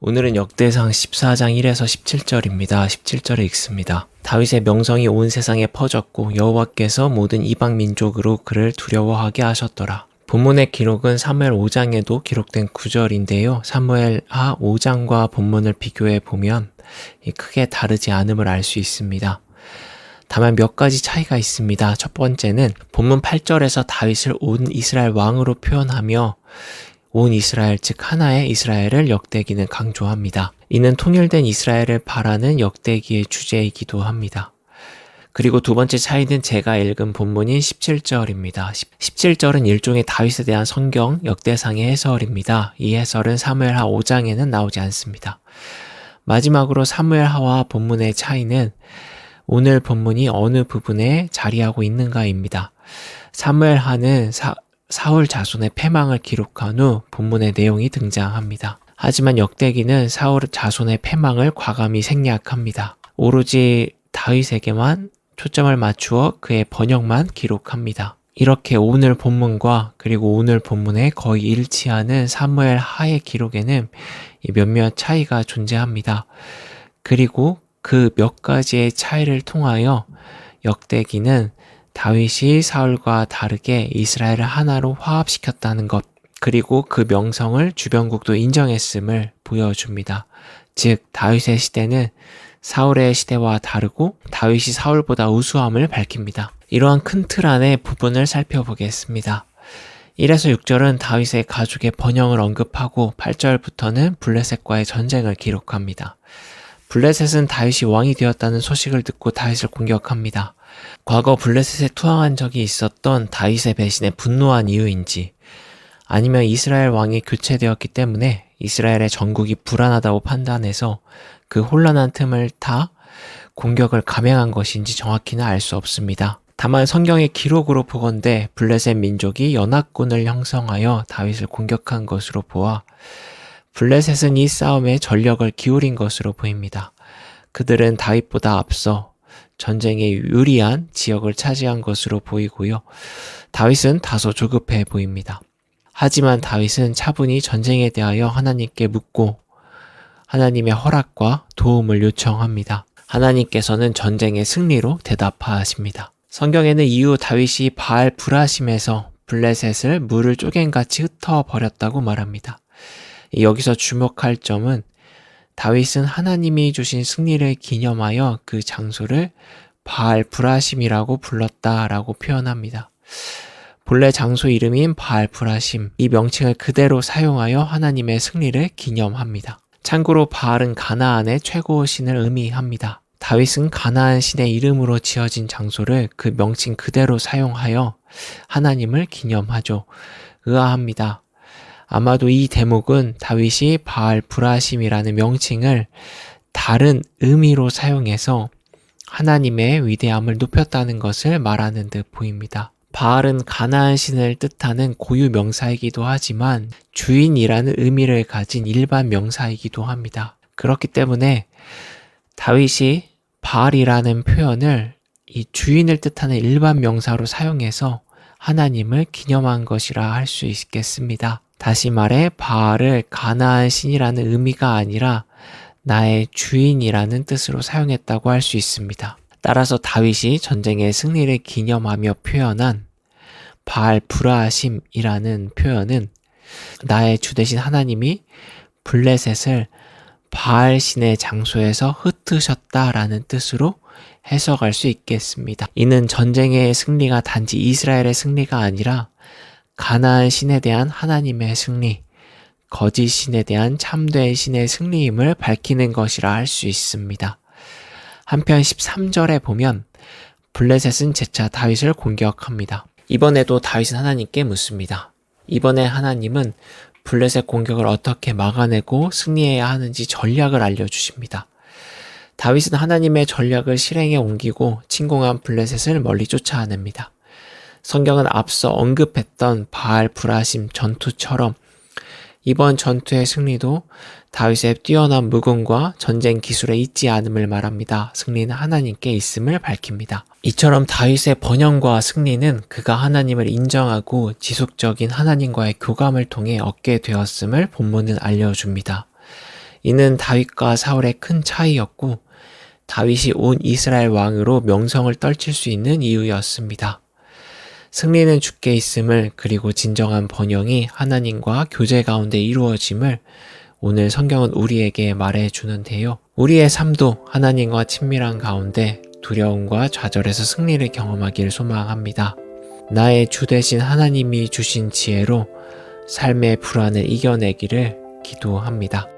오늘은 역대상 14장 1에서 17절입니다. 17절을 읽습니다. 다윗의 명성이 온 세상에 퍼졌고 여호와께서 모든 이방 민족으로 그를 두려워하게 하셨더라. 본문의 기록은 사무엘 5장에도 기록된 구절인데요. 사무엘하 5장과 본문을 비교해 보면 크게 다르지 않음을 알 수 있습니다. 다만 몇 가지 차이가 있습니다. 첫 번째는 본문 8절에서 다윗을 온 이스라엘 왕으로 표현하며 온 이스라엘 즉 하나의 이스라엘을 역대기는 강조합니다. 이는 통일된 이스라엘을 바라는 역대기의 주제이기도 합니다. 그리고 두 번째 차이는 제가 읽은 본문인 17절입니다. 17절은 일종의 다윗에 대한 성경 역대상의 해설입니다. 이 해설은 사무엘하 5장에는 나오지 않습니다. 마지막으로 사무엘하와 본문의 차이는 오늘 본문이 어느 부분에 자리하고 있는가입니다. 사무엘하는 사울 자손의 패망을 기록한 후 본문의 내용이 등장합니다. 하지만 역대기는 사울 자손의 패망을 과감히 생략합니다. 오로지 다윗에게만 초점을 맞추어 그의 번역만 기록합니다. 이렇게 오늘 본문과 그리고 오늘 본문에 거의 일치하는 사무엘 하의 기록에는 몇몇 차이가 존재합니다. 그리고 그 몇 가지의 차이를 통하여 역대기는 다윗이 사울과 다르게 이스라엘을 하나로 화합시켰다는 것, 그리고 그 명성을 주변국도 인정했음을 보여줍니다. 즉 다윗의 시대는 사울의 시대와 다르고 다윗이 사울보다 우수함을 밝힙니다. 이러한 큰 틀 안의 부분을 살펴보겠습니다. 1에서 6절은 다윗의 가족의 번영을 언급하고 8절부터는 블레셋과의 전쟁을 기록합니다. 블레셋은 다윗이 왕이 되었다는 소식을 듣고 다윗을 공격합니다. 과거 블레셋에 투항한 적이 있었던 다윗의 배신에 분노한 이유인지 아니면 이스라엘 왕이 교체되었기 때문에 이스라엘의 전국이 불안하다고 판단해서 그 혼란한 틈을 타 공격을 감행한 것인지 정확히는 알 수 없습니다. 다만 성경의 기록으로 보건대 블레셋 민족이 연합군을 형성하여 다윗을 공격한 것으로 보아 블레셋은 이 싸움에 전력을 기울인 것으로 보입니다. 그들은 다윗보다 앞서 전쟁에 유리한 지역을 차지한 것으로 보이고요. 다윗은 다소 조급해 보입니다. 하지만 다윗은 차분히 전쟁에 대하여 하나님께 묻고 하나님의 허락과 도움을 요청합니다. 하나님께서는 전쟁의 승리로 대답하십니다. 성경에는 이후 다윗이 바알 브라심에서 블레셋을 물을 쪼갠같이 흩어버렸다고 말합니다. 여기서 주목할 점은 다윗은 하나님이 주신 승리를 기념하여 그 장소를 바알 브라심이라고 불렀다라고 표현합니다. 본래 장소 이름인 바알 브라심, 이 명칭을 그대로 사용하여 하나님의 승리를 기념합니다. 참고로 바알은 가나안의 최고 신을 의미합니다. 다윗은 가나안 신의 이름으로 지어진 장소를 그 명칭 그대로 사용하여 하나님을 기념하죠. 의아합니다. 아마도 이 대목은 다윗이 바알 브라심이라는 명칭을 다른 의미로 사용해서 하나님의 위대함을 높였다는 것을 말하는 듯 보입니다. 바알은 가나안 신을 뜻하는 고유 명사이기도 하지만 주인이라는 의미를 가진 일반 명사이기도 합니다. 그렇기 때문에 다윗이 바알이라는 표현을 이 주인을 뜻하는 일반 명사로 사용해서 하나님을 기념한 것이라 할 수 있겠습니다. 다시 말해 바알을 가나안 신이라는 의미가 아니라 나의 주인이라는 뜻으로 사용했다고 할 수 있습니다. 따라서 다윗이 전쟁의 승리를 기념하며 표현한 바알 브라심이라는 표현은 나의 주 되신 하나님이 블레셋을 바알 신의 장소에서 흩으셨다라는 뜻으로 해석할 수 있겠습니다. 이는 전쟁의 승리가 단지 이스라엘의 승리가 아니라 가나안 신에 대한 하나님의 승리, 거짓 신에 대한 참된 신의 승리임을 밝히는 것이라 할 수 있습니다. 한편 13절에 보면 블레셋은 재차 다윗을 공격합니다. 이번에도 다윗은 하나님께 묻습니다. 이번에 하나님은 블레셋 공격을 어떻게 막아내고 승리해야 하는지 전략을 알려주십니다. 다윗은 하나님의 전략을 실행에 옮기고 침공한 블레셋을 멀리 쫓아냅니다. 성경은 앞서 언급했던 바알 브라심 전투처럼 이번 전투의 승리도 다윗의 뛰어난 무군과 전쟁 기술에 있지 않음을 말합니다. 승리는 하나님께 있음을 밝힙니다. 이처럼 다윗의 번영과 승리는 그가 하나님을 인정하고 지속적인 하나님과의 교감을 통해 얻게 되었음을 본문은 알려줍니다. 이는 다윗과 사울의 큰 차이였고 다윗이 온 이스라엘 왕으로 명성을 떨칠 수 있는 이유였습니다. 승리는 주께 있음을, 그리고 진정한 번영이 하나님과 교제 가운데 이루어짐을 오늘 성경은 우리에게 말해주는데요. 우리의 삶도 하나님과 친밀한 가운데 두려움과 좌절에서 승리를 경험하길 소망합니다. 나의 주 되신 하나님이 주신 지혜로 삶의 불안을 이겨내기를 기도합니다.